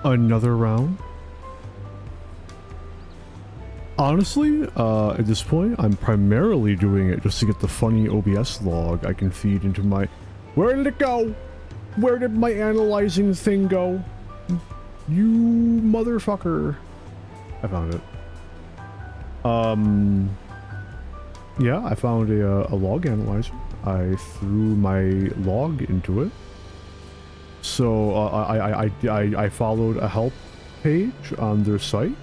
another round. Honestly, at this point, I'm primarily doing it just to get the funny OBS log I can feed into my... Where did it go? Where did my analyzing thing go? You motherfucker. I found it. Yeah, I found a log analyzer. I threw my log into it. So I followed a help page on their site.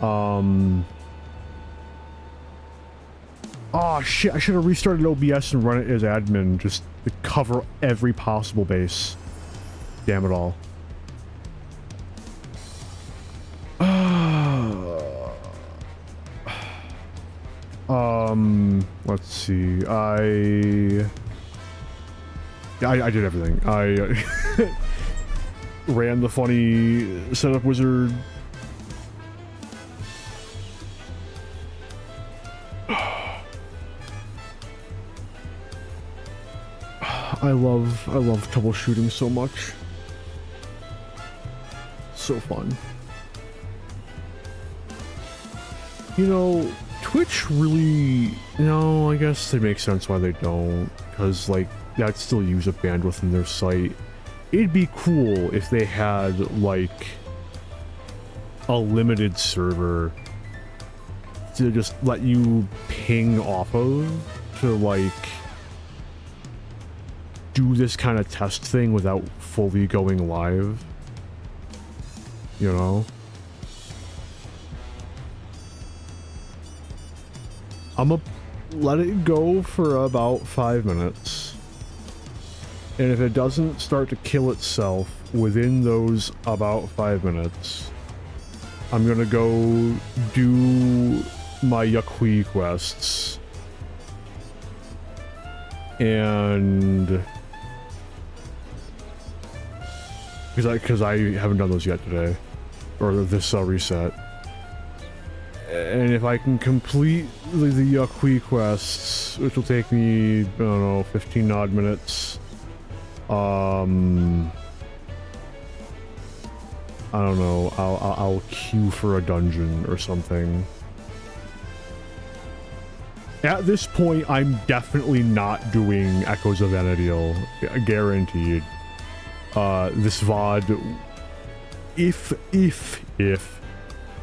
Oh shit, I should have restarted OBS and run it as admin just to cover every possible base. Damn it all. Let's see. I did everything. I ran the funny setup wizard. I love troubleshooting so much. So fun. You know, Twitch really, no, I guess it makes sense why they don't, because like that still use up bandwidth in their site. It'd be cool if they had like a limited server to just let you ping off of to like do this kind of test thing without fully going live, you know? I'm gonna let it go for about 5 minutes. And if it doesn't start to kill itself within those about 5 minutes, I'm gonna go do my Yakui quests. And because I haven't done those yet today, or this reset. And if I can complete the Yakui quests, which will take me, I don't know, 15 odd minutes. I don't know. I'll queue for a dungeon or something. At this point, I'm definitely not doing Echoes of Vana'diel, guaranteed. This VOD, if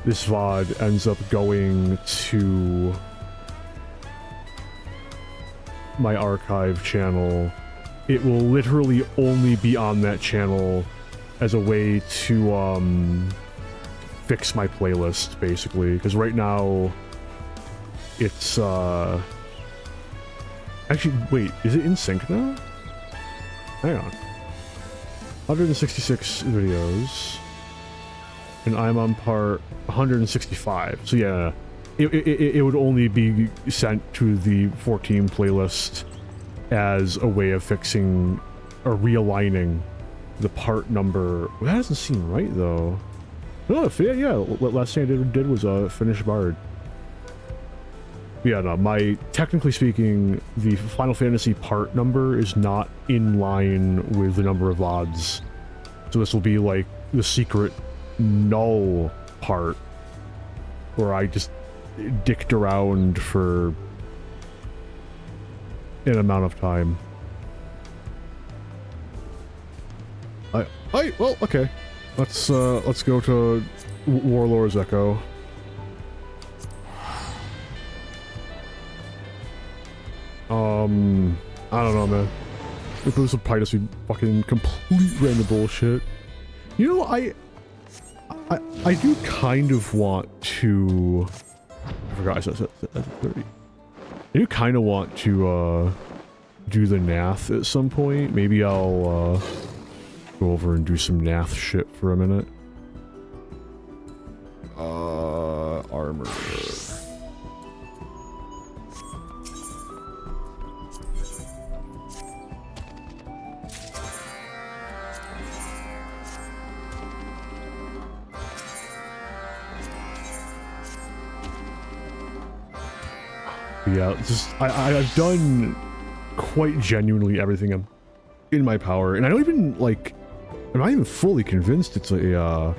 this VOD ends up going to my archive channel, it will literally only be on that channel as a way to fix my playlist, basically, because right now it's actually, wait, is it in sync now? Hang on. 166 videos, and I'm on part 165. So yeah, it would only be sent to the 14 playlist as a way of fixing or realigning the part number. Well, that doesn't seem right though. Oh, yeah. What last thing I did was finish Bard. Yeah, no, technically speaking, the Final Fantasy part number is not in line with the number of VODs. So this will be like the secret null part, where I just dicked around for an amount of time. Well, okay. Let's go to Warlord's Echo. I don't know, man. This will probably just be fucking complete random bullshit. You know, I do kind of want to... I forgot I said 30. I do kind of want to, do the Nath at some point. Maybe I'll, go over and do some Nath shit for a minute. Armor. Yeah, just I've done quite genuinely everything in my power, and I don't even like I'm not even fully convinced it's an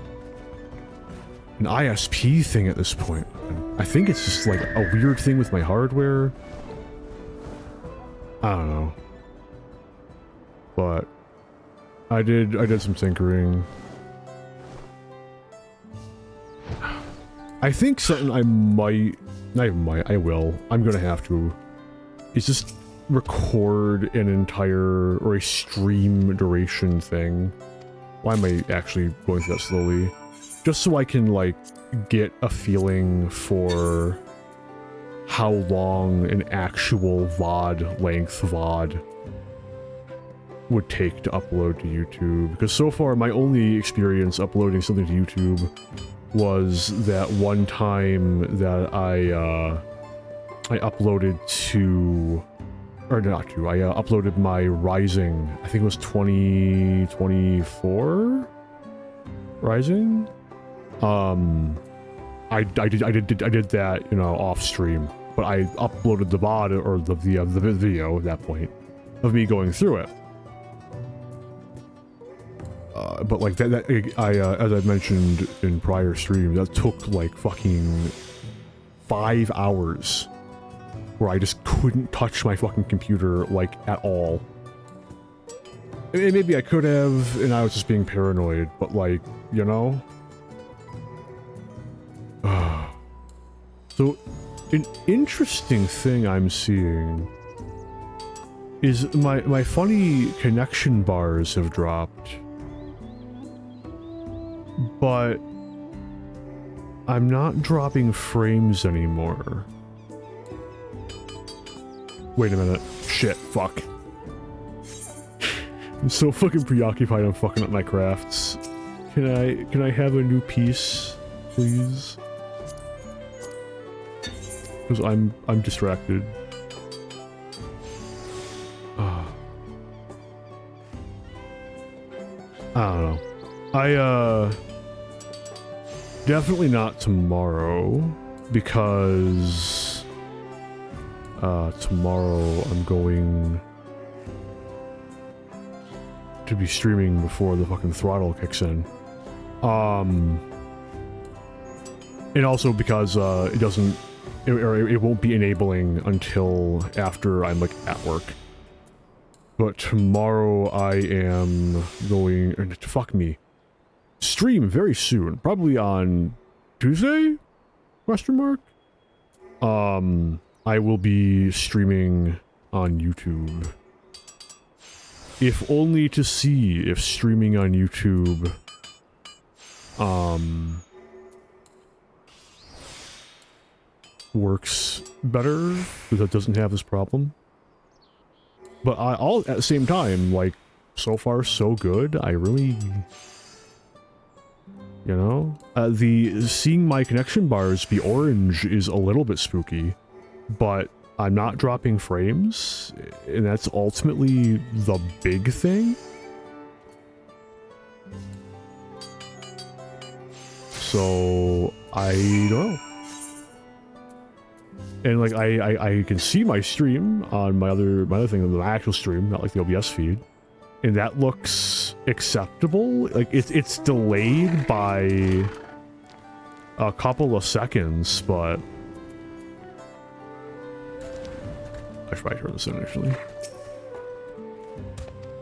ISP thing at this point. I think it's just like a weird thing with my hardware. I don't know. But I did some tinkering. I think something I will. I'm gonna have to. Is just record an entire, or a stream duration thing. Why am I actually going through that slowly? Just so I can, like, get a feeling for how long an actual VOD, length VOD, would take to upload to YouTube. Because so far, my only experience uploading something to YouTube was that one time that I uploaded to, or not to, I uploaded my Rising, I think it was 2024 Rising. I did that, you know, off stream, but I uploaded the VOD, or the video at that point of me going through it. But like that as I mentioned in prior streams, that took like fucking 5 hours where I just couldn't touch my fucking computer, like, at all. And maybe I could have, and I was just being paranoid, but like, you know? So, an interesting thing I'm seeing is my funny connection bars have dropped. But I'm not dropping frames anymore. Wait a minute. Shit, fuck. I'm so fucking preoccupied I'm fucking up my crafts. Can I have a new piece, please? Because I'm distracted. I don't know. Definitely not tomorrow, because tomorrow I'm going to be streaming before the fucking throttle kicks in. And also because it won't be enabling until after I'm like at work. But tomorrow I am going, fuck me, stream very soon, probably on Tuesday? Question mark? I will be streaming on YouTube. If only to see if streaming on YouTube, works better, because it doesn't have this problem. But I'll, at the same time, like, so far so good. I really, you know, seeing my connection bars be orange is a little bit spooky, but I'm not dropping frames, and that's ultimately the big thing. So I don't know. And like I can see my stream on my other thing, my actual stream, not like the OBS feed, and that looks acceptable. Like it's delayed by a couple of seconds, but I should probably turn this in actually.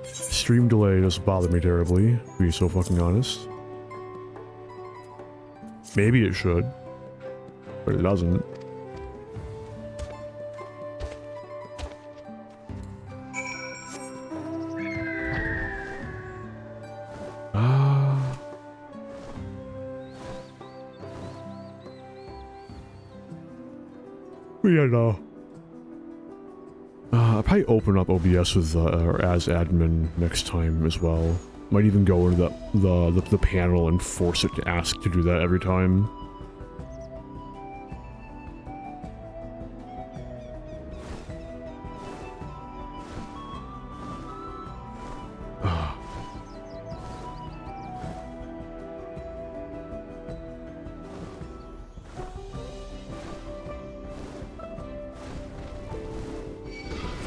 Stream delay doesn't bother me terribly, to be so fucking honest. Maybe it should, but it doesn't. Yeah, no. I'll probably open up OBS with or as admin next time as well. Might even go into the panel and force it to ask to do that every time.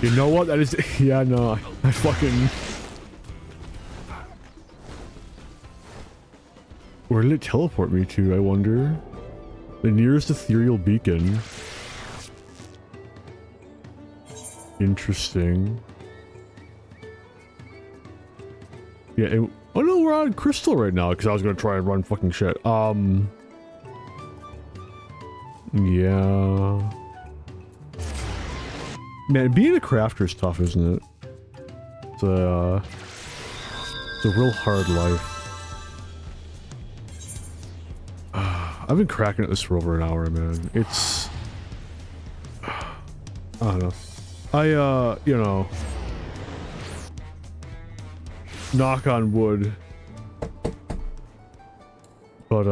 You know what? That is... Yeah, no. I fucking... Where did it teleport me to, I wonder? The nearest ethereal beacon. Interesting. Yeah, oh no, we're on Crystal right now, because I was going to try and run fucking shit. Yeah. Man, being a crafter is tough, isn't it? It's a real hard life. I've been cracking at this for over an hour, man. It's... I don't know. You know... Knock on wood. But,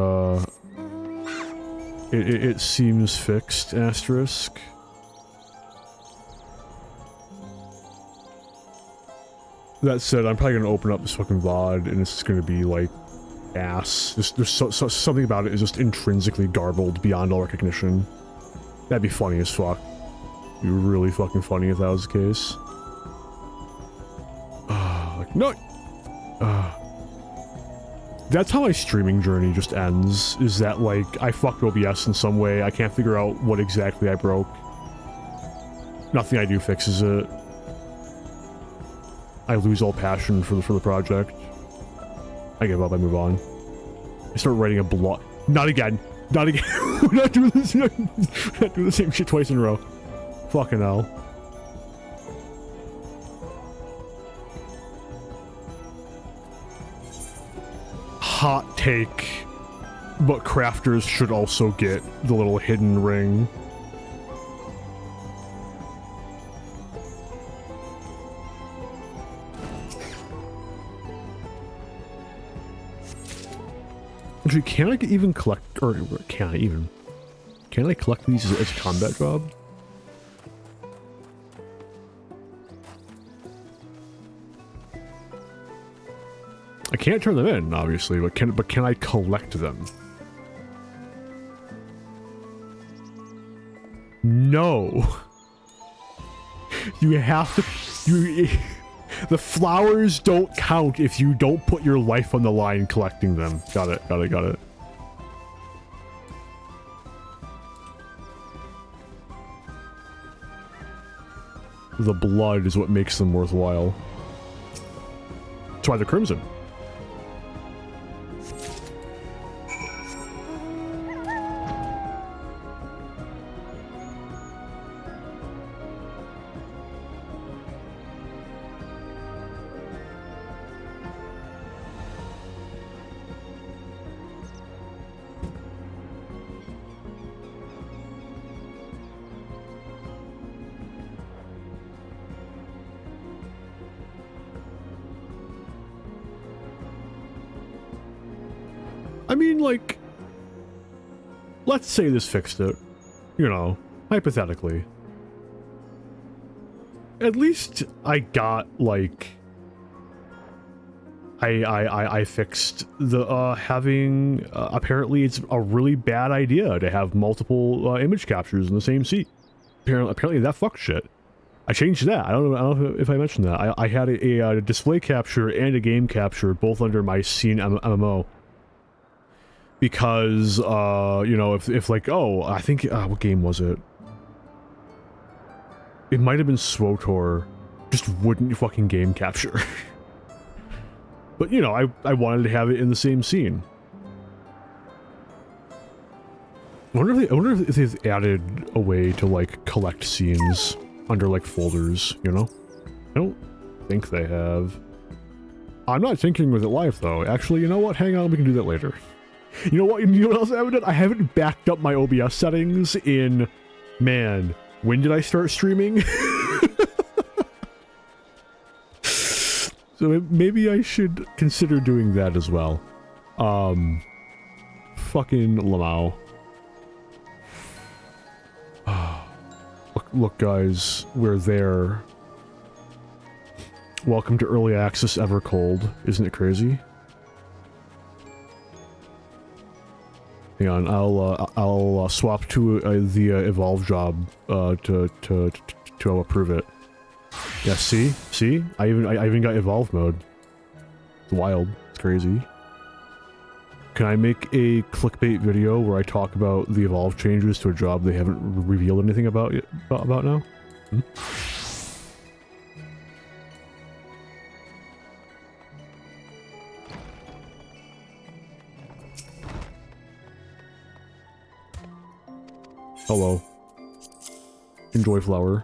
it seems fixed, asterisk. That said, I'm probably gonna open up this fucking VOD and it's gonna be like ass. There's something about it is just intrinsically garbled beyond all recognition. That'd be funny as fuck. It'd be really fucking funny if that was the case. Like, no! That's how my streaming journey just ends, is that like, I fucked OBS in some way, I can't figure out what exactly I broke. Nothing I do fixes it. I lose all passion for the project. I give up, I move on. I start writing a blog. Not again! Not again! We're not doing this, we're not doing the same shit twice in a row. Fucking hell. Hot take, but crafters should also get the little hidden ring. Actually, can I even collect, or can I collect these as a combat job? I can't turn them in, obviously, but can I collect them? No. You have to... The flowers don't count if you don't put your life on the line collecting them. Got it. The blood is what makes them worthwhile. That's why they're crimson. I mean, like, let's say this fixed it, you know, hypothetically. At least I got, like, I fixed the, having, apparently it's a really bad idea to have multiple, image captures in the same seat. Apparently that fucked shit. I changed that. I don't know if I mentioned that. I had a display capture and a game capture both under my scene MMO. Because, you know, if like, oh, I think, what game was it? It might have been SWOTOR, just wouldn't fucking game capture. But, you know, I wanted to have it in the same scene. I wonder if they've added a way to, like, collect scenes under, like, folders, you know? I don't think they have. I'm not tinkering with it live, though. Actually, you know what? Hang on, we can do that later. You know what? You know what else I haven't done? I haven't backed up my OBS settings in... Man, when did I start streaming? So maybe I should consider doing that as well. Fucking lmao. Look guys, we're there. Welcome to early access Evercold. Isn't it crazy? Hang on, I'll swap to the evolve job to approve it. Yeah, see, I even got evolve mode. It's wild. It's crazy. can I make a clickbait video where I talk about the evolve changes to a job they haven't revealed anything about yet, about now? Hmm? Hello. Enjoy flower.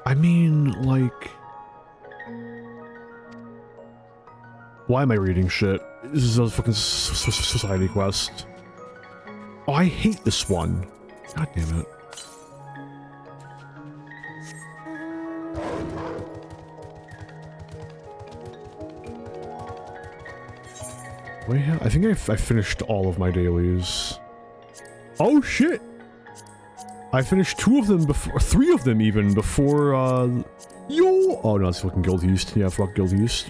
I mean, like... Why am I reading shit? This is a fucking society quest. Oh, I hate this one. God damn it. I think I finished all of my dailies. Oh shit! I finished 2 of them before, 3 of them even before, yo! Oh no, it's fucking Guild East. Yeah, fuck Guild East.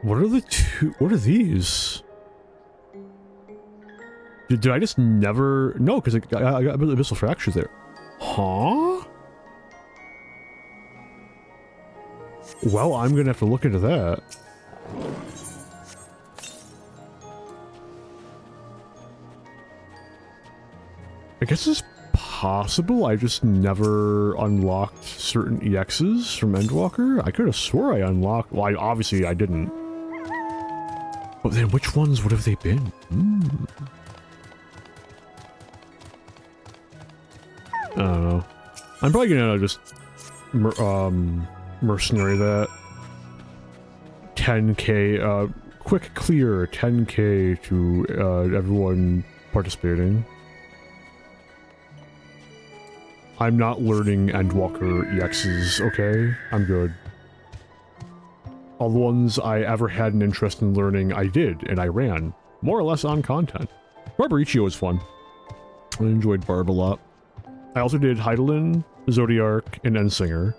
What are the 2? What are these? Did I just never? No, because I got Abyssal Fractures there. Huh? Well, I'm gonna have to look into that. I guess it's possible I just never unlocked certain EXs from Endwalker. I could have swore I unlocked... Well, obviously I didn't. But then which ones would have they been? Hmm. I don't know. I'm probably gonna just... mercenary that. 10k, quick clear, 10k to everyone participating. I'm not learning Endwalker EXs, okay? I'm good. All the ones I ever had an interest in learning, I did, and I ran. More or less on content. Barbaricio was fun. I enjoyed Barb a lot. I also did Heidelin, Zodiark, and Endsinger.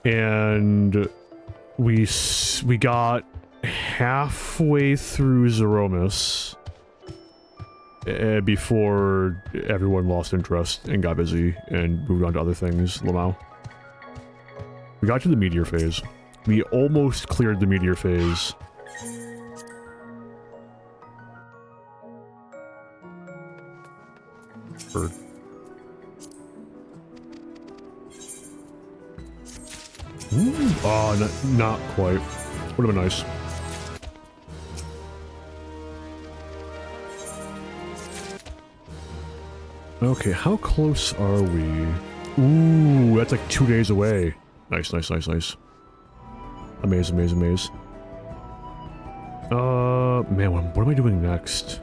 And we got halfway through Zeromus before everyone lost interest and got busy and moved on to other things, lmao. We got to the meteor phase. We almost cleared the meteor phase. Bird. Oh, not quite. Would have been nice. Okay, how close are we? Ooh, that's like 2 days away. Nice, nice, nice, nice. Amaze, amaze, amaze. Man, what am I doing next?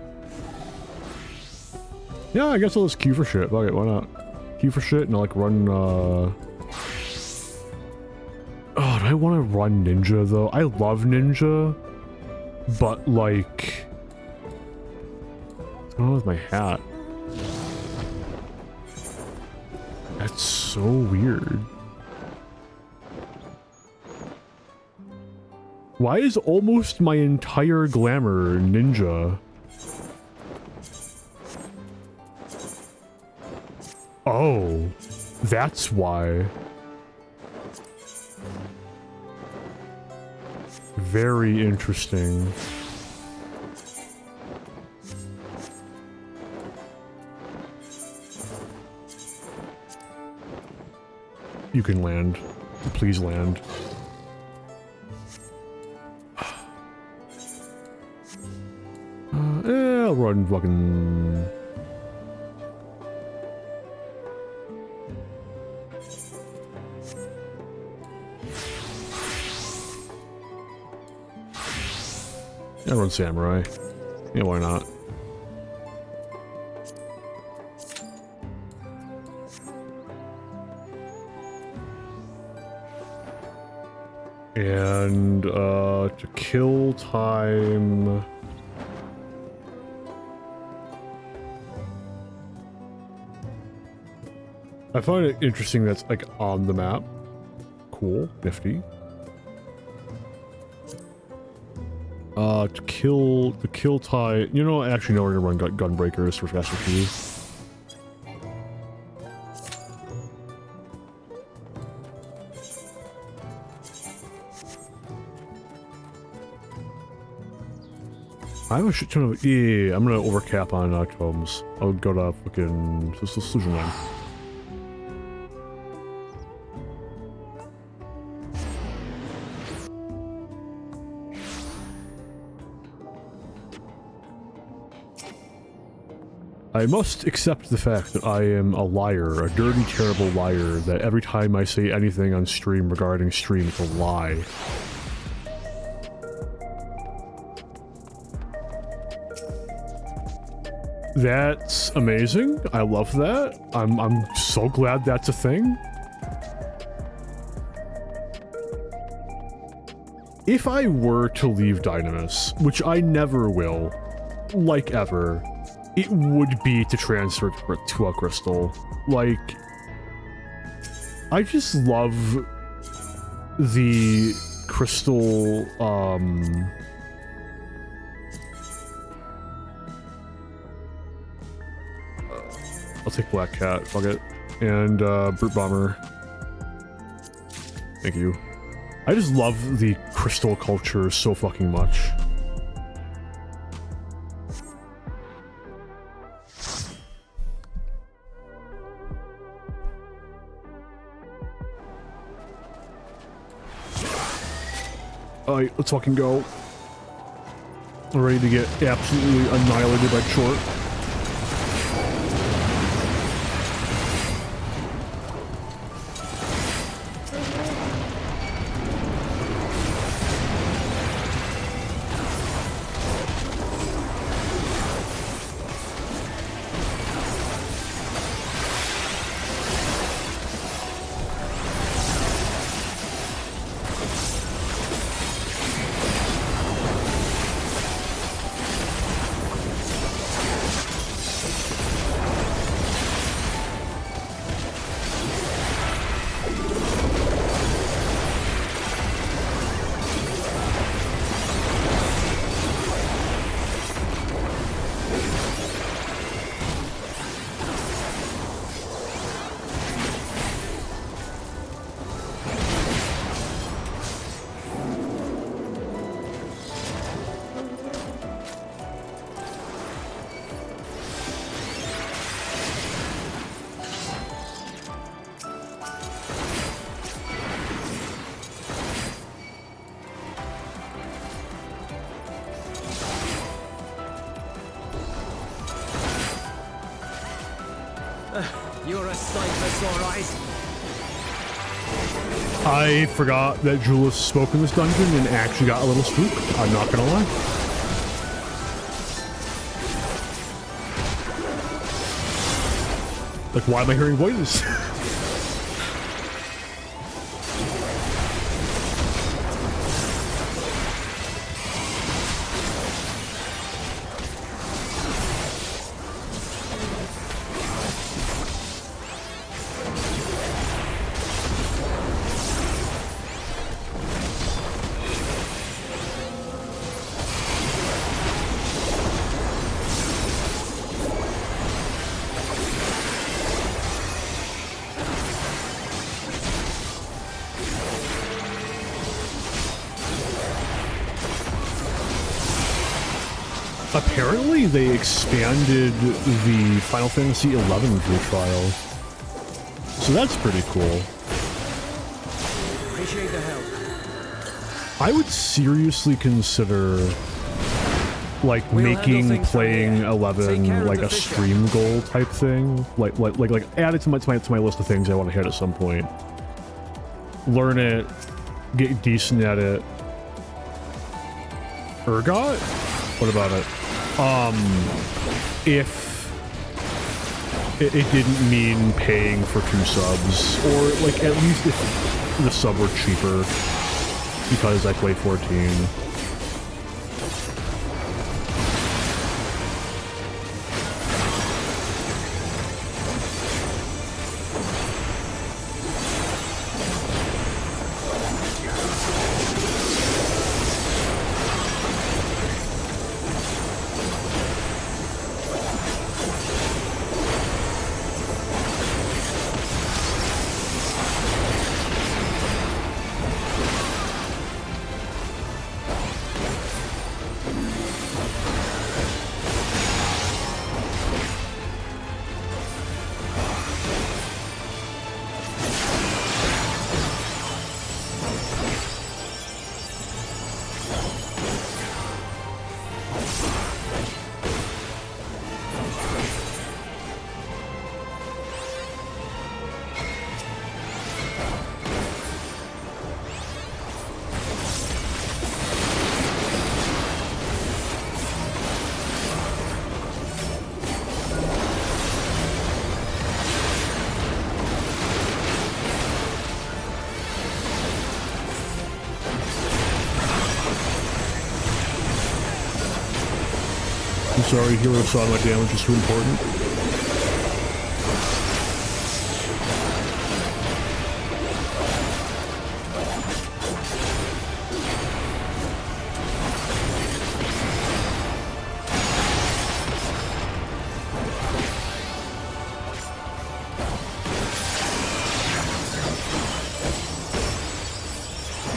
Yeah, I guess I'll just queue for shit. Fuck it, why not? Queue for shit and I'll like run, Oh, do I want to run Ninja though? I love Ninja, but like... What's going on with my hat? That's so weird. Why is almost my entire glamour Ninja? Oh, that's why. Very interesting. You can land. Please land. I'll run fucking... I'll run Samurai. Yeah, why not? And, to kill time... I find it interesting that's like on the map. Cool, nifty. To kill the kill tie. You know, actually, no, we're gonna run gun breakers for faster speed. I have a shit ton of. Yeah, I'm gonna overcap on tomes. I'll go to fucking Solution 9. I must accept the fact that I am a liar, a dirty, terrible liar, that every time I say anything on stream regarding stream, it's a lie. That's amazing. I love that. I'm so glad that's a thing. If I were to leave Dynamis, which I never will, like ever, it would be to transfer to a crystal. Like, I just love the crystal, I'll take Black Cat, fuck it. And, Brute Bomber. Thank you. I just love the crystal culture so fucking much. Alright, let's fucking go. I'm ready to get absolutely annihilated by short. You're a sight, alright. I forgot that Julius spoke in this dungeon and actually got a little spooked. I'm not gonna lie. Like, why am I hearing voices? Apparently they expanded the Final Fantasy XI free trial. So that's pretty cool. Appreciate the help. I would seriously consider like making playing 11 like a stream goal type thing. Like add it to my list of things I want to hit at some point. Learn it, get decent at it. Urgot? What about it? If it didn't mean paying for 2 subs, or like at least if the sub were cheaper because I play 14. I'm sorry, hero saw my damage is too important.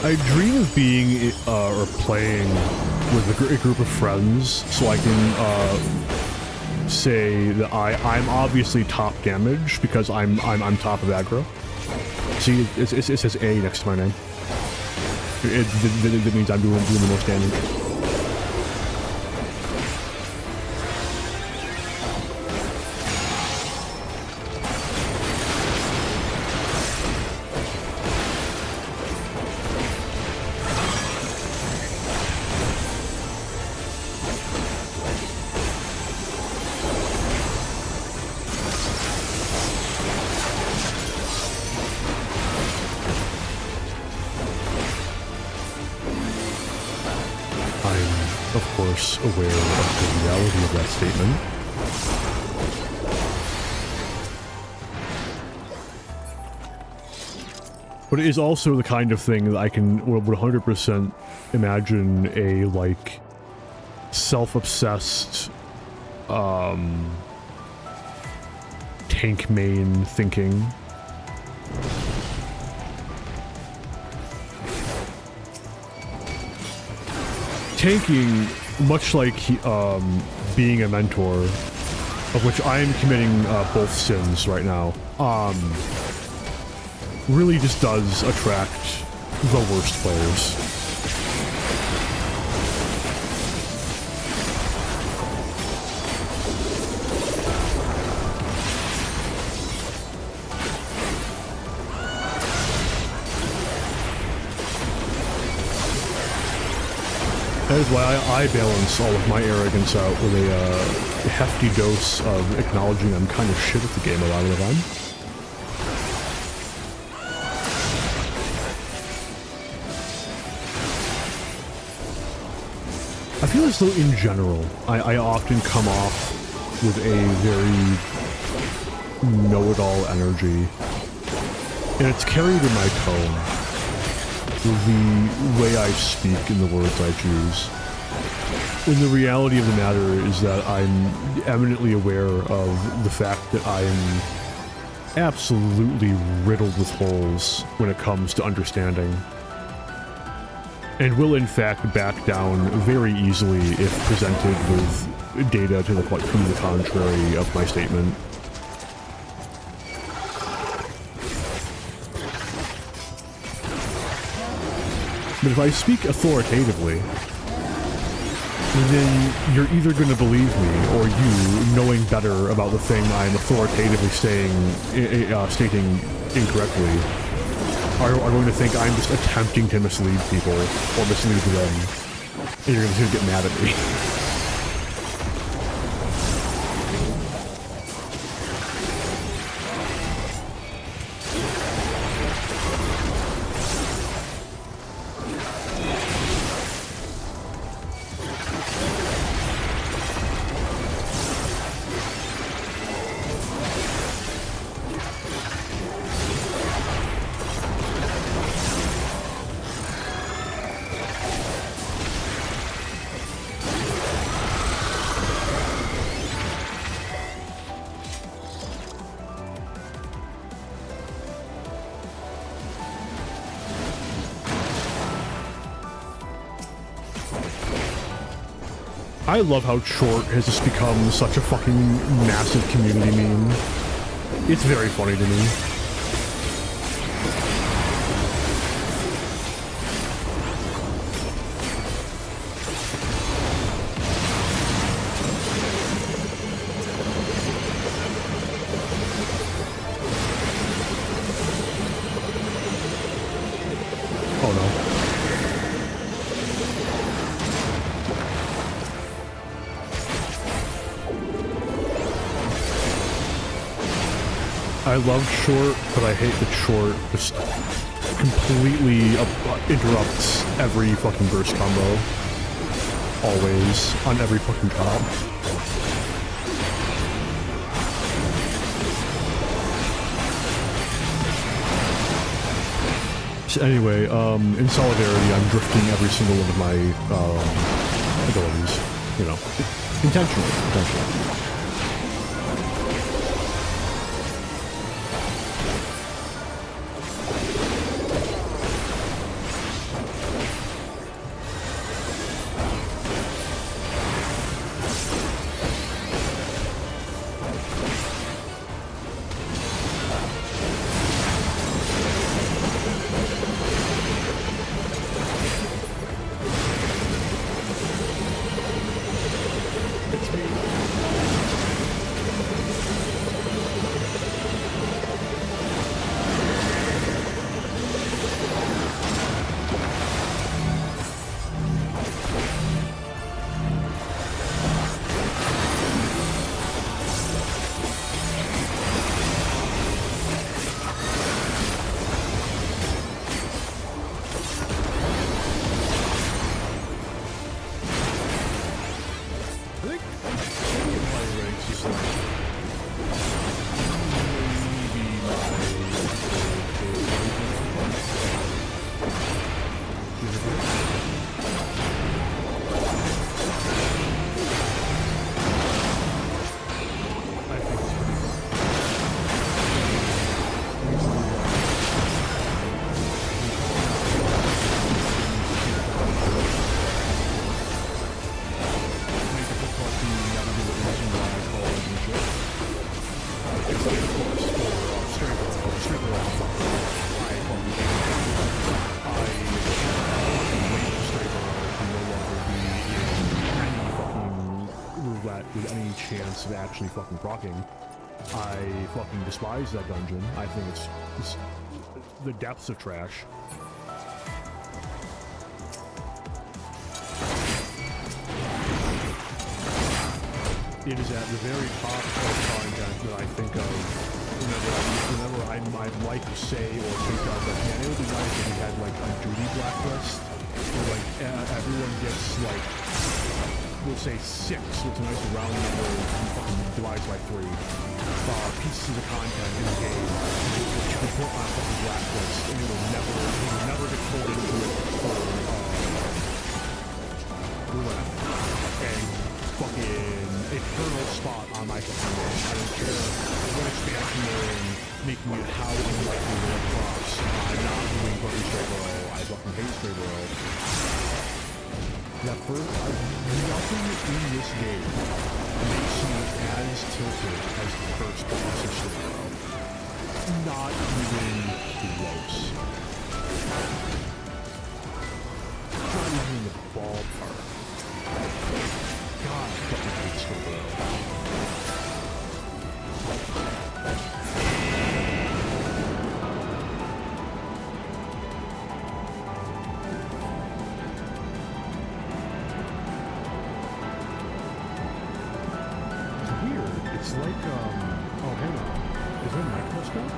I dream of being or playing with a group of friends, so I can say that I'm obviously top damage because I'm top of aggro. See, it says A next to my name. That means I'm doing the most damage. Aware of the reality of that statement. But it is also the kind of thing that I would 100% imagine a, like, self-obsessed, tank main thinking. Tanking, much like being a mentor, of which I am committing both sins right now, really just does attract the worst players. That is why I balance all of my arrogance out with a hefty dose of acknowledging I'm kind of shit at the game a lot of the time. I feel as though in general, I often come off with a very know-it-all energy, and it's carried in my tone. The way I speak and the words I choose. When the reality of the matter is that I'm eminently aware of the fact that I am absolutely riddled with holes when it comes to understanding, and will in fact back down very easily if presented with data to the contrary of my statement. But if I speak authoritatively, then you're either going to believe me, or you, knowing better about the thing I'm authoritatively stating incorrectly, are going to think I'm just attempting to mislead people, or mislead them, and you're going to get mad at me. I love how Short has just become such a fucking massive community meme. It's very funny to me. Oh no. I love short, but I hate that short just completely interrupts every fucking burst combo. Always, on every fucking drop. So anyway, in solidarity, I'm drifting every single one of my abilities. You know, intentionally. With any chance of actually fucking proccing. I fucking despise that dungeon. I think it's the depths of trash. It is at the very top of content that I think of whenever I'd like to say or think of that, man, it would be nice if we had like a duty blacklist where like everyone gets like, we'll say 6, which is a nice round number and fucking divides by 3 pieces of content in the game which you can put on a fucking blacklist and it will never get pulled into it for roulette and fucking eternal spot on my fucking list. I don't care what expansion they're in, making it how unlikely it drops. I'm not doing fucking straight row. I fucking hate straight row. That first, nothing in this game makes me as tilted as the first boss of Straight Row. Not even close. Not even in the ballpark. God, I fucking hate Straight Row. It's like, oh, hang on. Is there a microscope?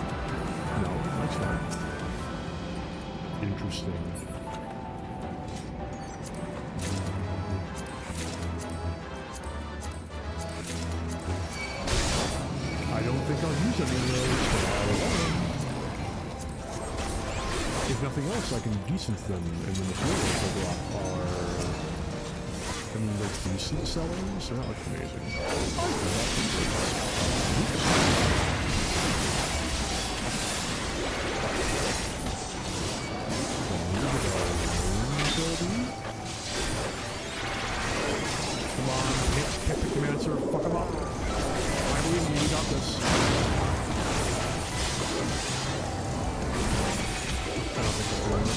No, that's not. Interesting. I don't think I'll use any of those. If nothing else, I can decent them, and then the floors I drop are... I mean, they're decent sellers, they're not like amazing. Come on, hit the command, sir. Fuck him up. I believe you got this. I don't think I'm doing it.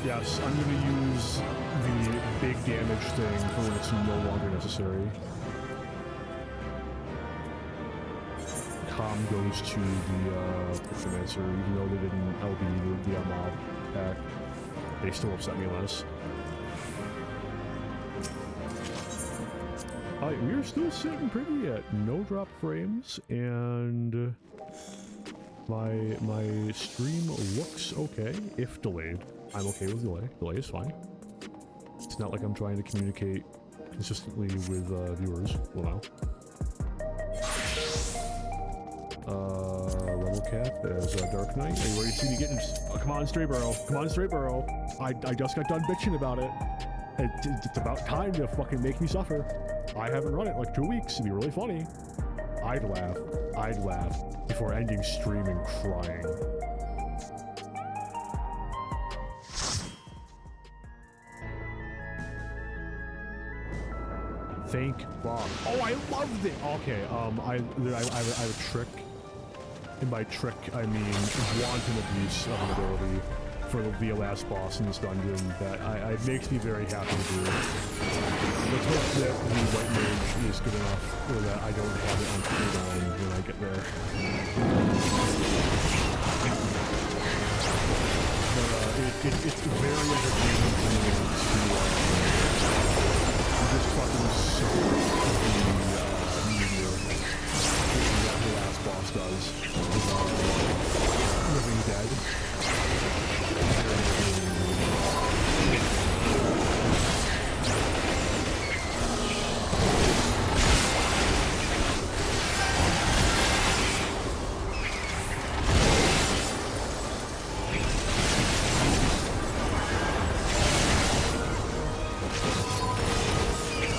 Yes, I'm going to use the big damage thing for when it's no longer necessary. Com goes to the Performancer, even though they didn't LB the lmao pack. They still upset me less. Alright, we are still sitting pretty at no drop frames, and my stream looks okay, if delayed. I'm okay with delay. Delay is fine. It's not like I'm trying to communicate consistently with viewers. Well, now. Level cap as Dark Knight. Are you ready to see me getting... come on, Stray Burrow. Come on, Stray Burrow. I just got done bitching about it. It's about time to fucking make me suffer. I haven't run it in like 2 weeks. It'd be really funny. I'd laugh before ending stream and crying. Thank fuck. Oh, I loved it! Okay, I have a trick. And by trick, I mean wanton abuse of an ability for the last boss in this dungeon that it makes me very happy to do. Let's hope that the white mage is good enough or that I don't have it on cooldown when I get there. But it's very entertaining to me to just fucking soak the meteor that the last boss does. Living Dead.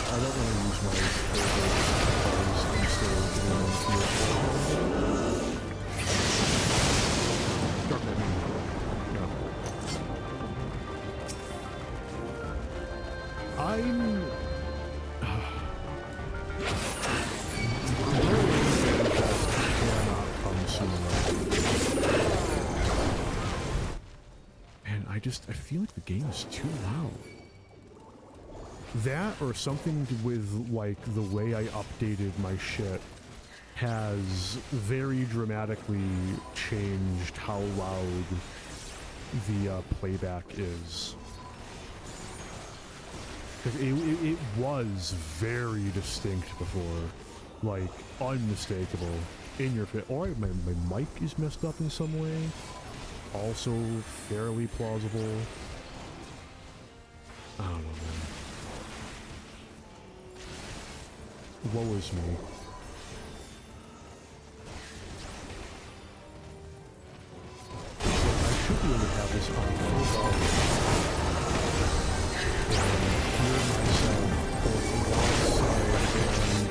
I don't want to use my favorites instead of doing them here. Dark Knight, no. cannot come soon enough. And I feel like the game is too loud. That or something with, like, the way I updated my shit has very dramatically changed how loud the playback is. It was very distinct before, like, unmistakable, in your face. Alright, my mic is messed up in some way, also fairly plausible. I don't know, man. Woe is me. I should be able to have this on full volume and hear myself both one side and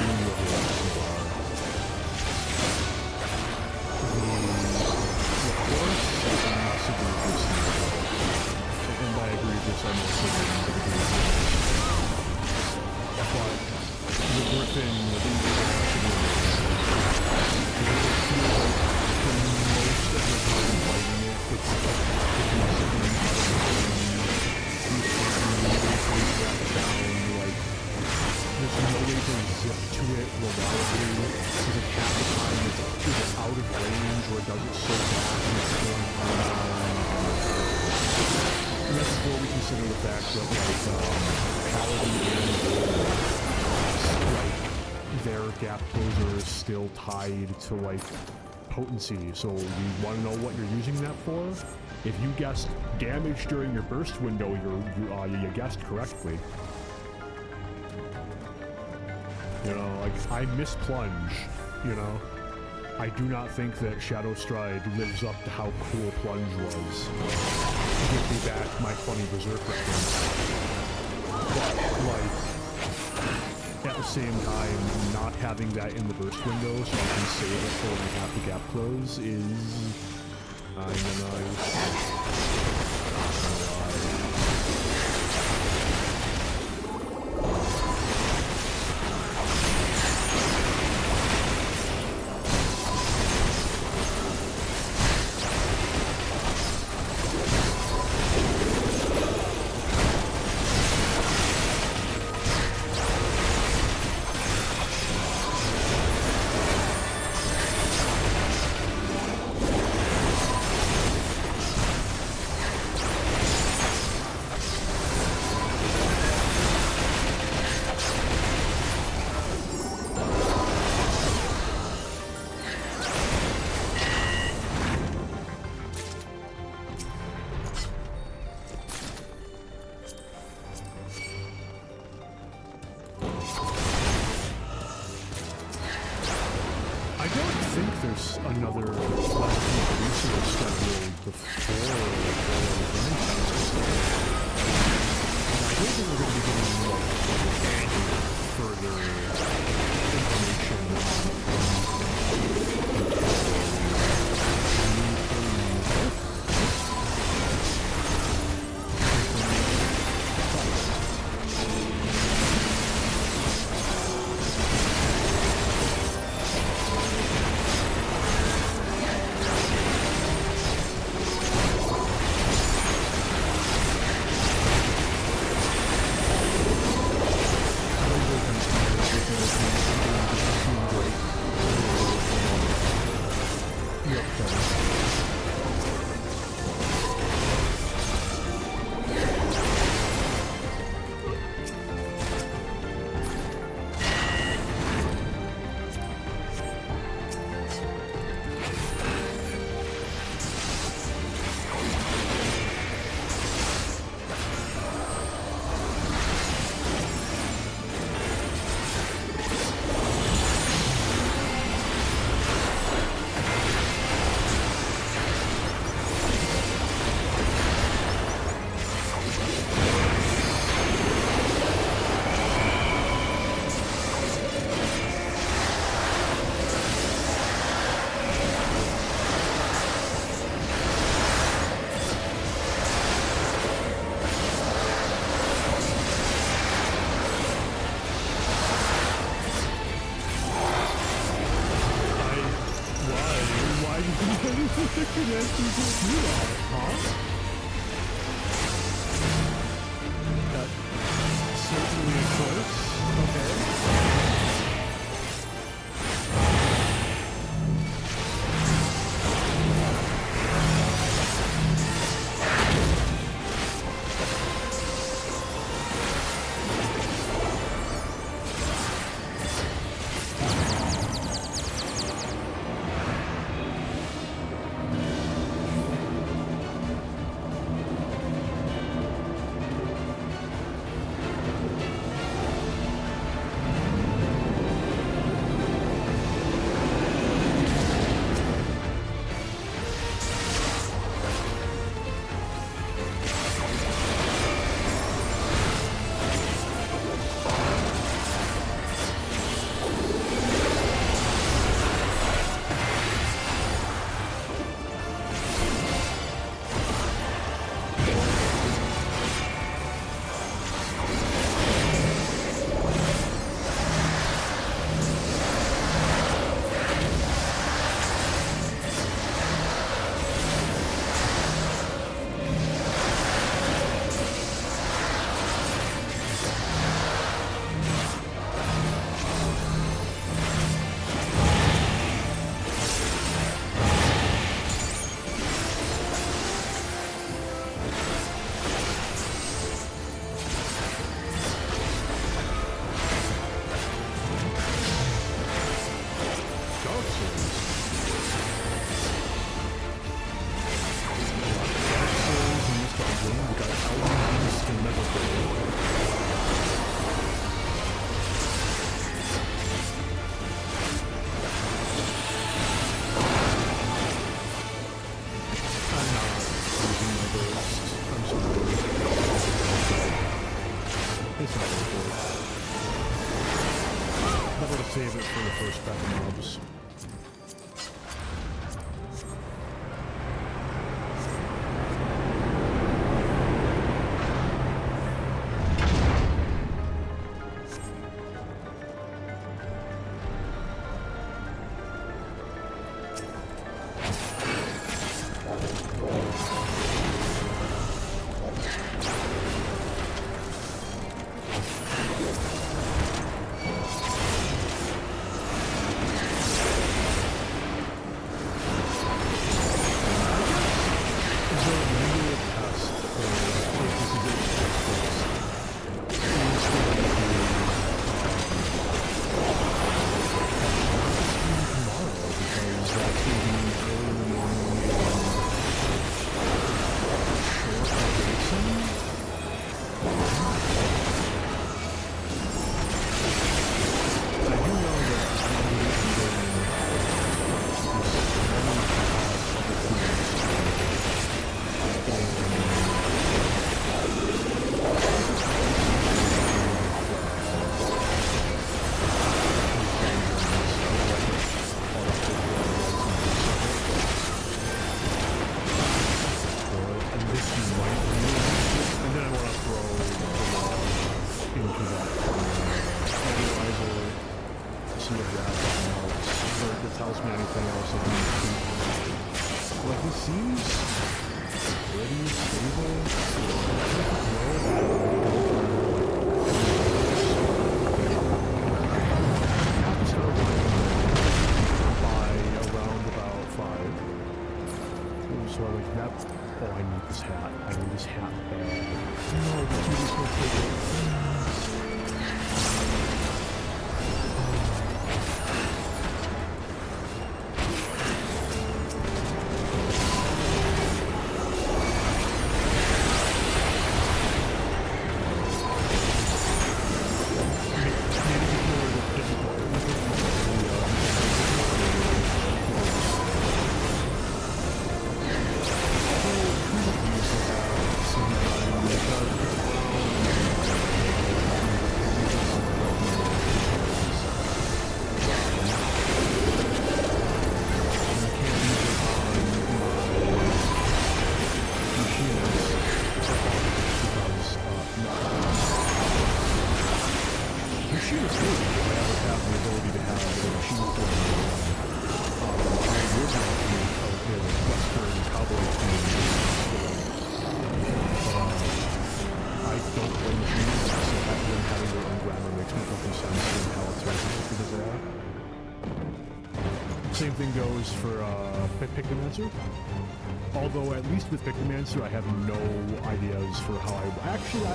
like the other side. their gap closer is still tied to like potency. So you want to know what you're using that for? If you guessed damage during your burst window, you guessed correctly. You know, like I miss plunge. You know, I do not think that Shadow Stride lives up to how cool plunge was. Give me back my funny berserk reference. But like, at the same time, not having that in the burst window so I can save it for when I have the gap close is kinda nice. this out real quick. I'm going to save it for the first pack of mobs. Same thing goes for Pictomancer. Although at least with Pictomancer, I have no ideas for how I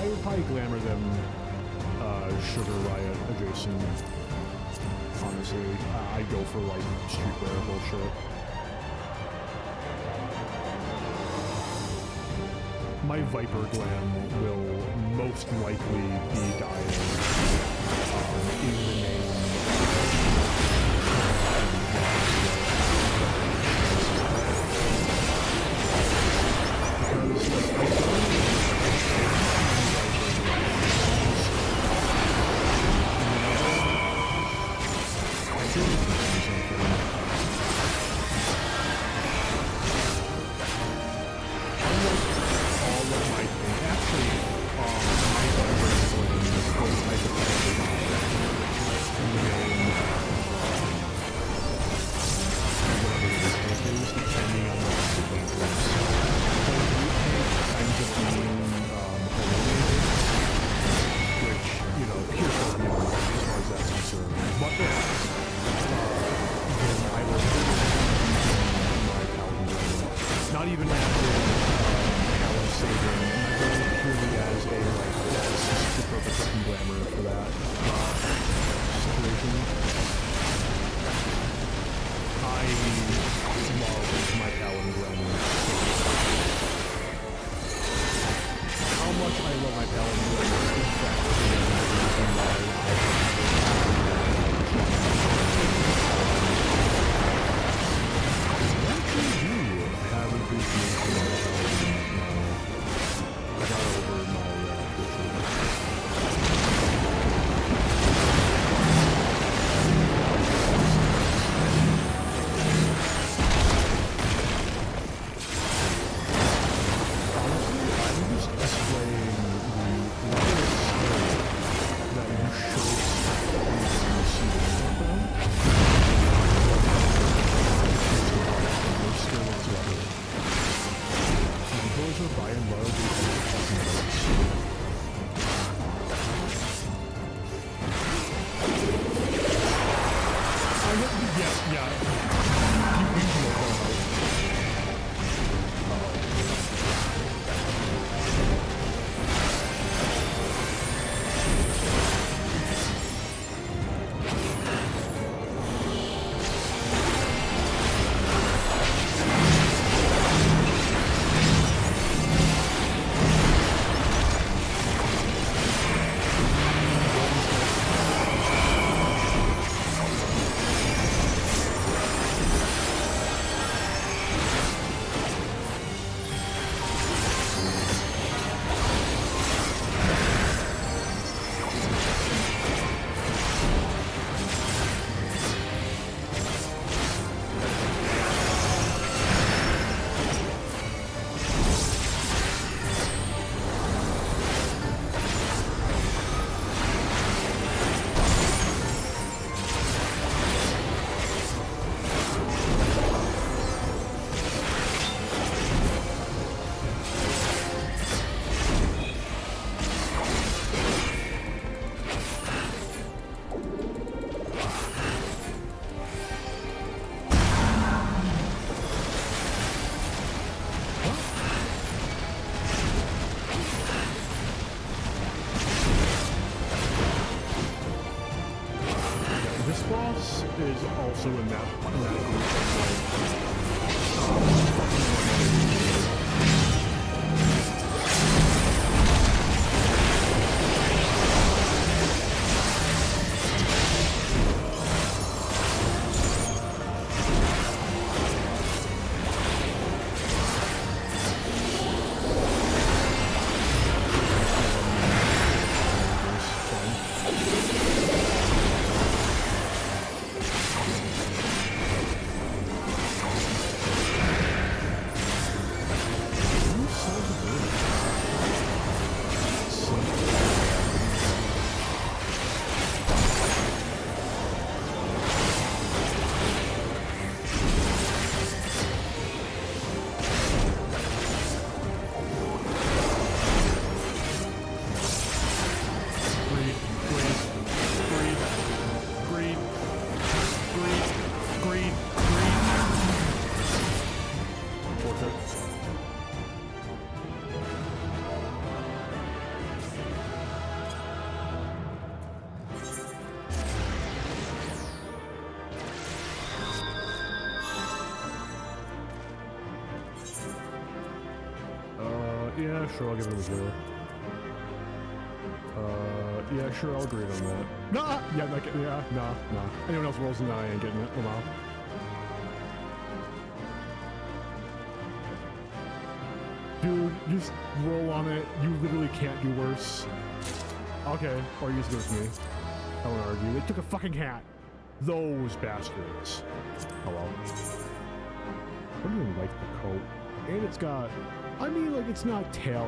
would probably glamour them Sugar Riot adjacent. Honestly, I'd go for like streetwear bullshit. My Viper glam will most likely be dying in the name. Not even as power saving, purely as a like that's the perfect fucking glamour for that situation. I love my Paladin glamour. How much I love my Paladin glamour is in fact the reason why have appreciation for my Paladin now. I got over my guys are by and large is also in that yeah, sure, I'll give it a 0. Yeah, sure, I'll agree on that. Nah! Yeah, like, yeah, nah. Anyone else rolls in that, I ain't getting it. Lmao. Dude, just roll on it. You literally can't do worse. Okay, or use it with me. I won't argue. They took a fucking hat. Those bastards. Oh well. I don't even like the coat. And it's got... I mean, like, it's not tail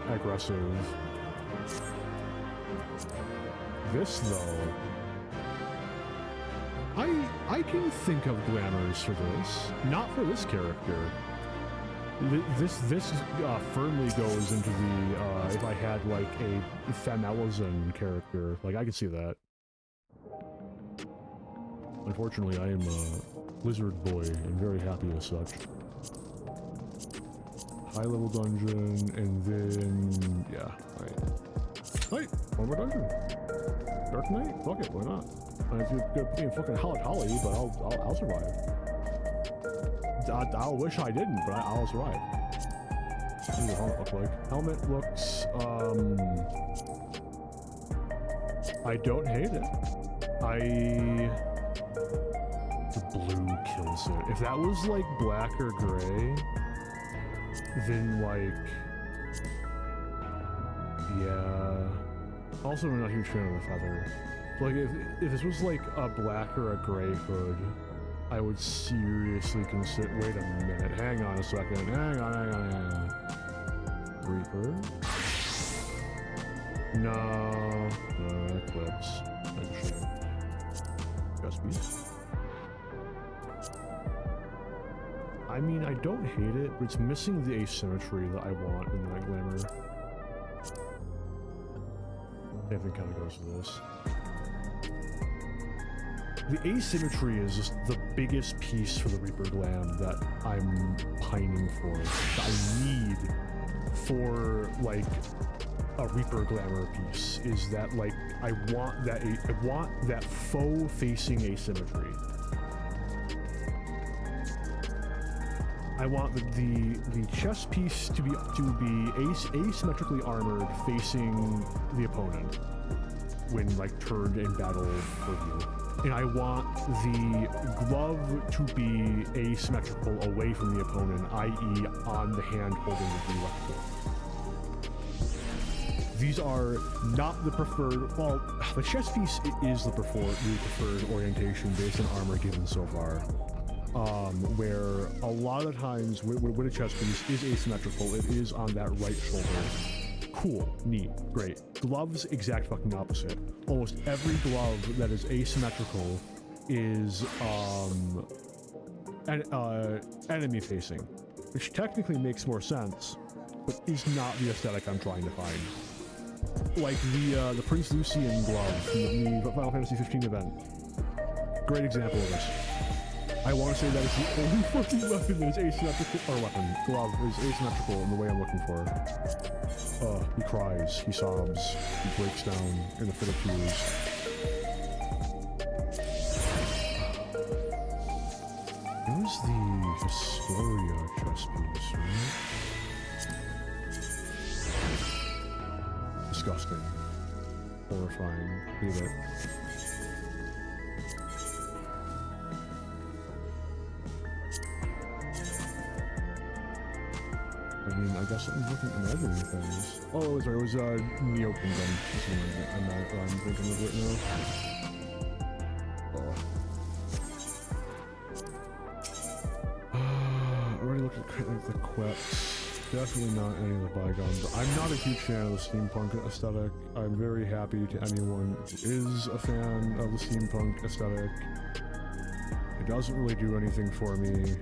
aggressive. This, though... I can think of glamours for this. Not for this character. This firmly goes into the, if I had, like, a Femelizan character. Like, I could see that. Unfortunately, I am a lizard boy, and very happy as such. High level dungeon, and then, yeah, alright. One more dungeon. Dark Knight? Fuck it, why not? It's gonna be a fucking holly, but I'll survive. I wish I didn't, but I'll survive. What does the helmet look like? Helmet looks, I don't hate it. The blue kills it. If that was like black or gray, then like, yeah. Also, I'm not a huge fan of the feather. Like, if this was like a black or a gray hood, I would seriously consider. Wait a minute. Hang on a second. Hang on. Reaper? No, Eclipse. That's a shame. Just be. I mean, I don't hate it, but it's missing the asymmetry that I want in that glamour. Everything kind of goes to this. The asymmetry is just the biggest piece for the Reaper Glam that I'm pining for, that I need for, like, a Reaper Glamour piece, is that, like, I want that faux-facing asymmetry. I want the chest piece to be asymmetrically armored facing the opponent when, like, turned in battle for you. And I want the glove to be asymmetrical away from the opponent, i.e. on the hand holding the weapon. These are not the preferred, well, the chest piece is the preferred orientation based on armor given so far. Where a lot of times when a chest piece is asymmetrical, it is on that right shoulder. Cool, neat, great. Gloves, exact fucking opposite. Almost every glove that is asymmetrical is enemy facing, which technically makes more sense, but is not the aesthetic I'm trying to find. Like the Prince Lucian glove from the Final Fantasy 15 event. Great example of this. I want to say that it's the only fucking weapon that is asymmetrical, or glove is asymmetrical in the way I'm looking for. He cries, he sobs, he breaks down in a fit of tears. It was the Historia chest piece, right? Disgusting. Horrifying. Hate it. I mean, I guess I'm looking at other things. Oh, it was Neopen gun. I'm thinking of it now. I already looked at the Queps. Definitely not any of the bygones. I'm not a huge fan of the steampunk aesthetic. I'm very happy to anyone who is a fan of the steampunk aesthetic. It doesn't really do anything for me.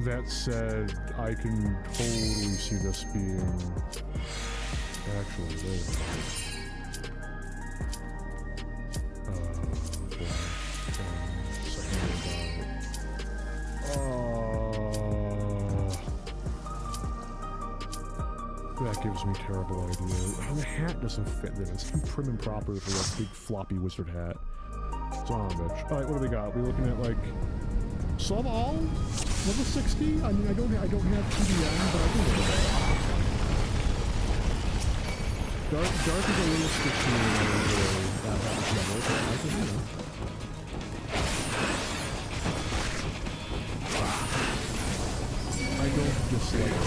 That said, I can totally see this being actually there. That gives me terrible ideas. The hat doesn't fit then. It's too prim and proper for that big floppy wizard hat. Son of a bitch. Alright, what do we got? We're looking at like some all? Level 60? I mean, I don't have TDM, but I do know that. Dark is a little sketchy at that level, but I can, I don't dislike it.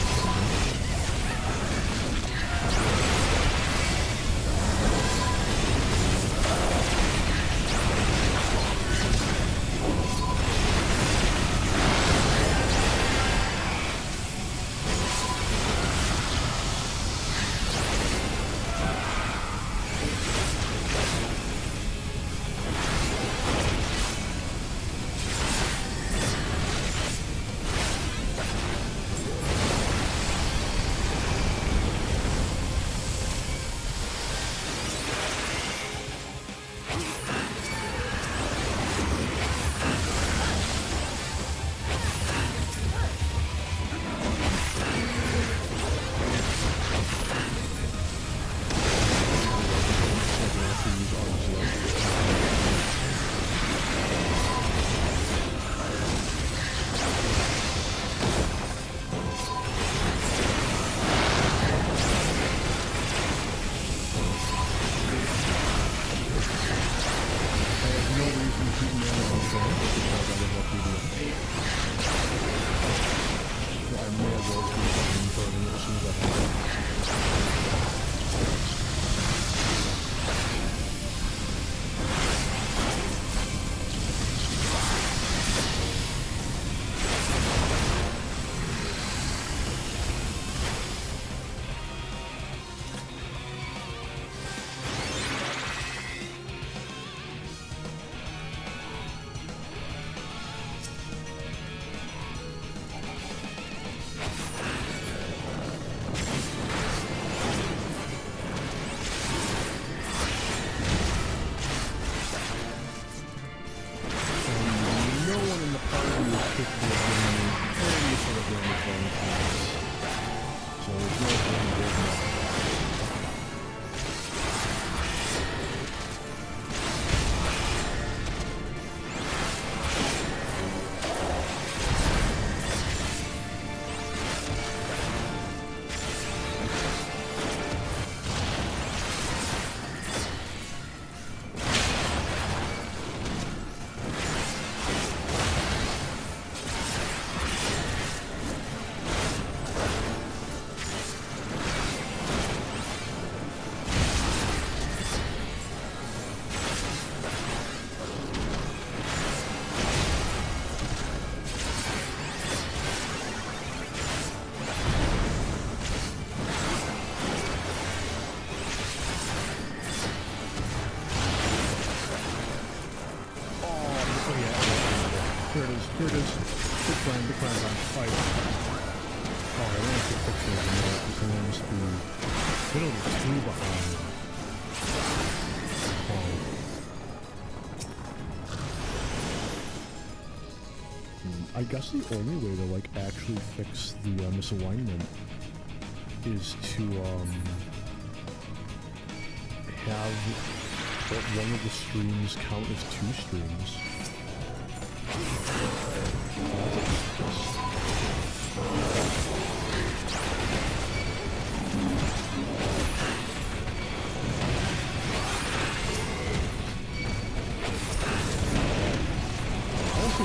actual vanilla, because then I'll just be literally 2 behind. I guess the only way to like actually fix the misalignment is to have one of the streams count as 2 streams. Also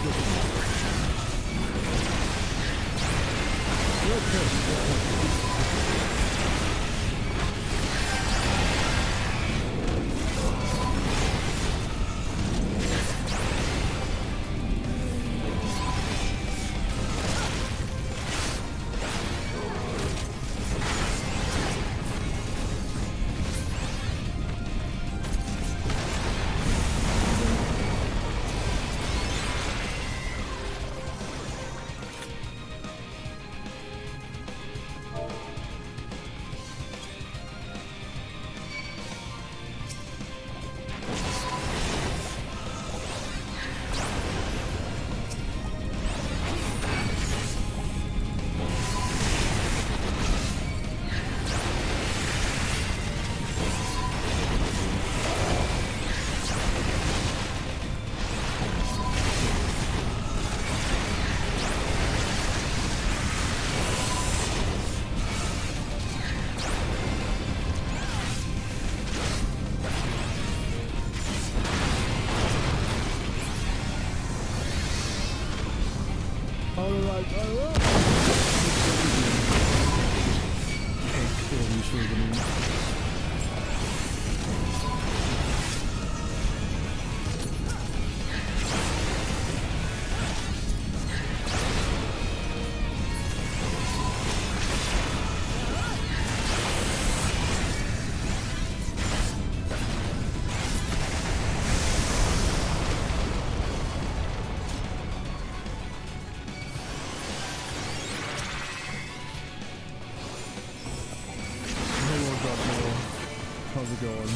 how's it going?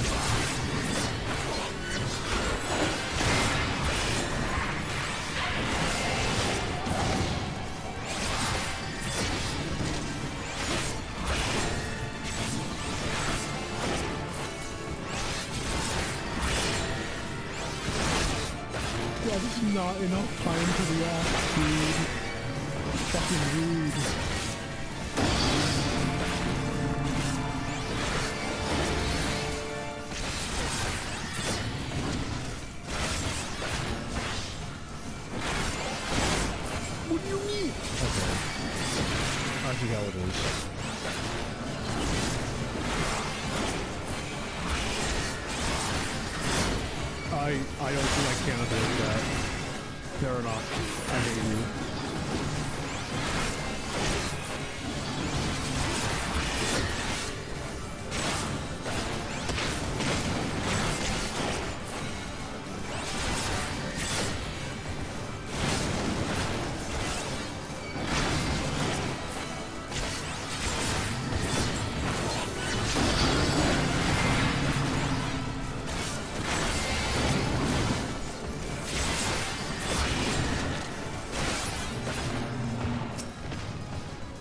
Yeah, this is not enough time to react, dude. Fucking rude. I see how it is. I don't think I can avoid that. Fair enough. I hate you.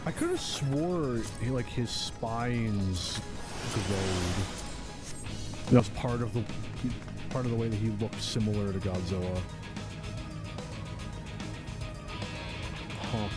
I could have swore like his spines glowed. That was part of the way that he looked similar to Godzilla. Huh.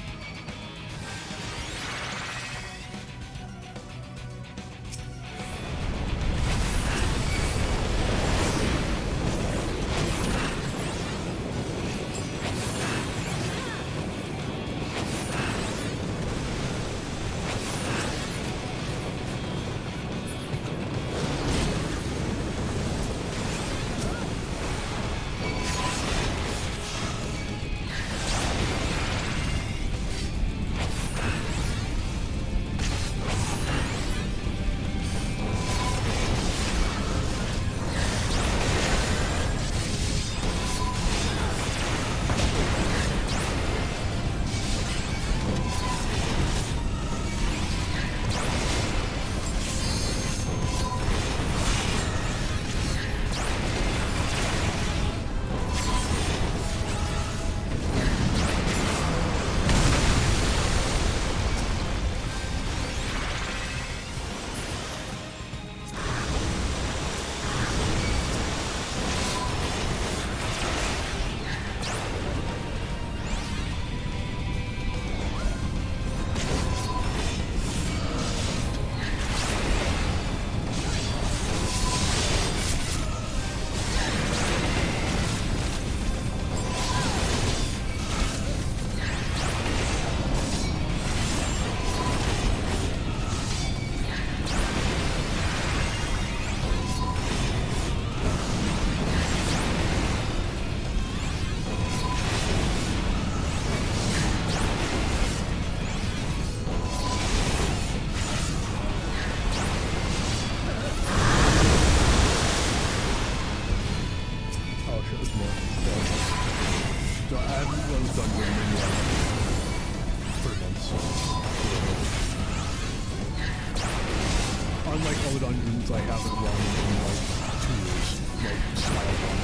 dungeons I haven't run in like 2 years, like style run.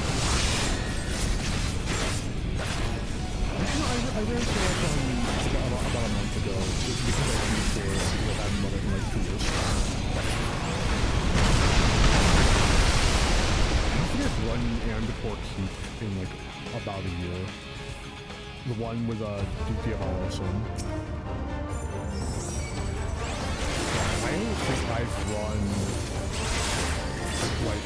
I ran through it about a month ago, just because I used for it, because I hadn't run it in like 2 years. I think I've run and or keep in like about a year. The one with DPMRS in. I don't think I've run like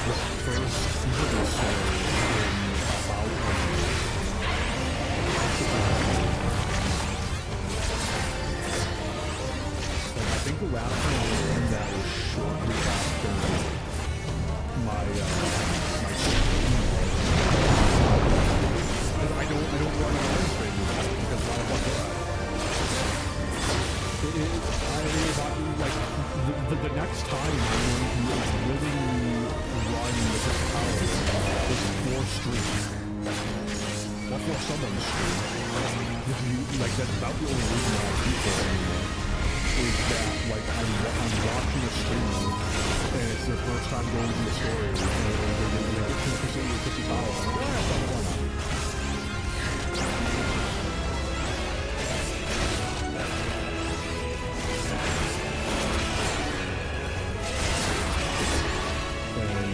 the first video story in about a year. Like, I think the last time I ran that was shortly after my stream. I don't run on stream because why the fuck would I? The next time I'm going to willingly run the power is for stream. Or for someone's stream. Like, that's about the only reason I keep it anymore. Is that, like, I'm watching a stream, and it's their first time going through the story, and they get to the power. I'm like, why not?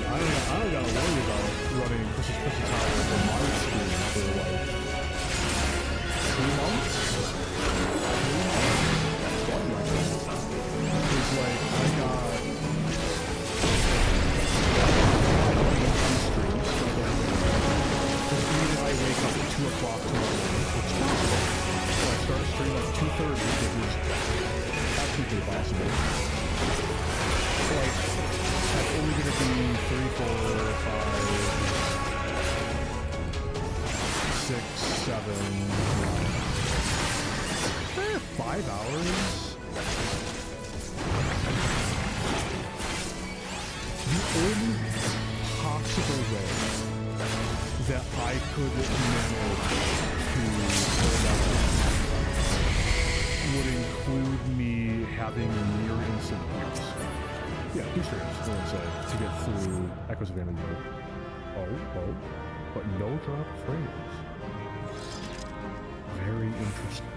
I don't gotta worry about running Chris's Tower on my stream for like 3 months? 1 month. It's like I got 2 streams. Because even I wake up at 2 o'clock tomorrow morning, which is possible. So I start a stream at 2:30, which is absolutely possible. Like, that's only going to be 3, 4, 5, 6, 7, 5 hours. The only possible way that I could manage to pull that would include me having near instant use. Yeah, 2 streams, I would say, to get through Echoes of Vanity. Oh, but no drop frames. Very interesting.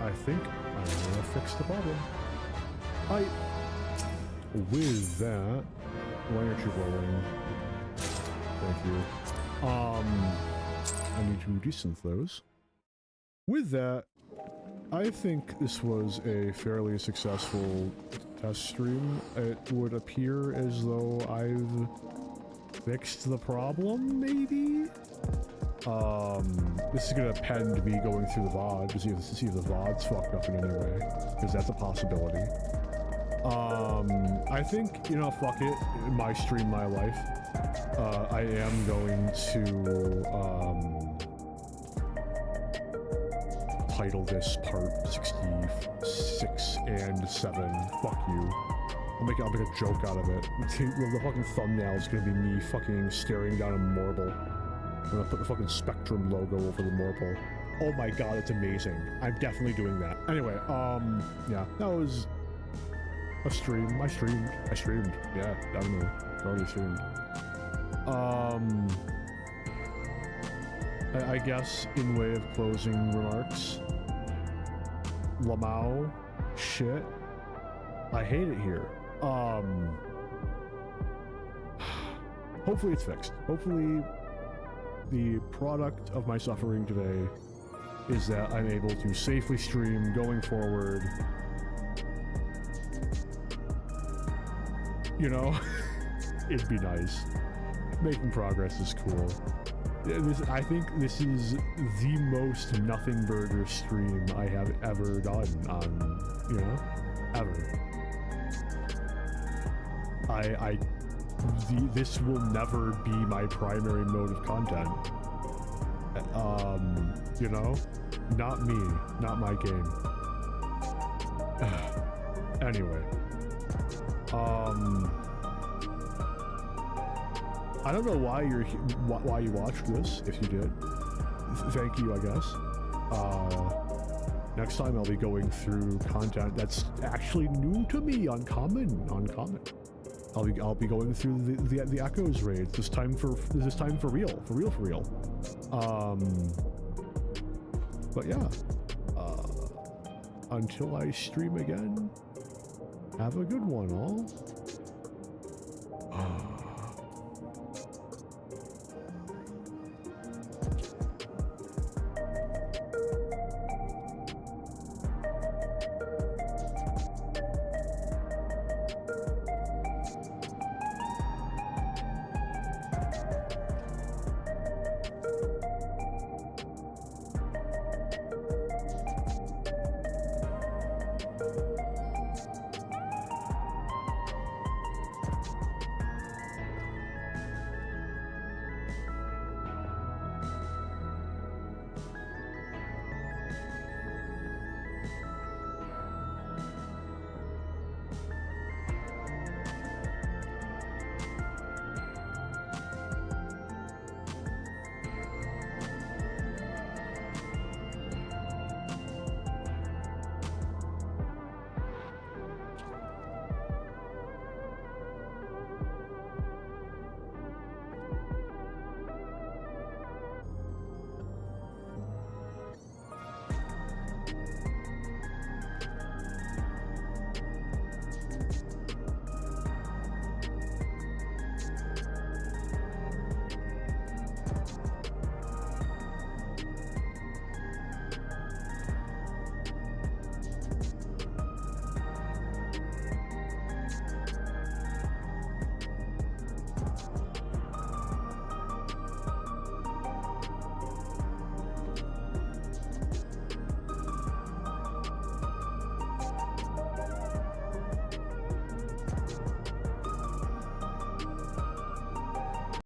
I think I'm gonna fix the problem. With that, why aren't you rolling? Thank you. I need to desynth those. With that, I think this was a fairly successful test stream. It would appear as though I've fixed the problem, maybe? This is gonna append me going through the VOD to see if the VOD's fucked up in any way, because that's a possibility. I think, you know, fuck it, my stream, my life. I am going to, title this part 66 and 7. Fuck you. I'll make a joke out of it. The fucking thumbnail is gonna be me fucking staring down a marble. I'm gonna put the fucking Spectrum logo over the marble. Oh my god, it's amazing. I'm definitely doing that. Anyway, yeah, that was a stream. I streamed. Yeah, definitely. Totally streamed. I guess in way of closing remarks, lmao, shit, I hate it here. Hopefully it's fixed. Hopefully the product of my suffering today is that I'm able to safely stream going forward. You know, it'd be nice. Making progress is cool. I think this is the most nothing burger stream I have ever done on, you know, ever. This will never be my primary mode of content. You know, not me, not my game. Anyway, I don't know why you watched this, if you did. Thank you, I guess. Next time I'll be going through content that's actually new to me on common. I'll be going through the Echoes raids this time for real. But yeah, until I stream again, have a good one, all.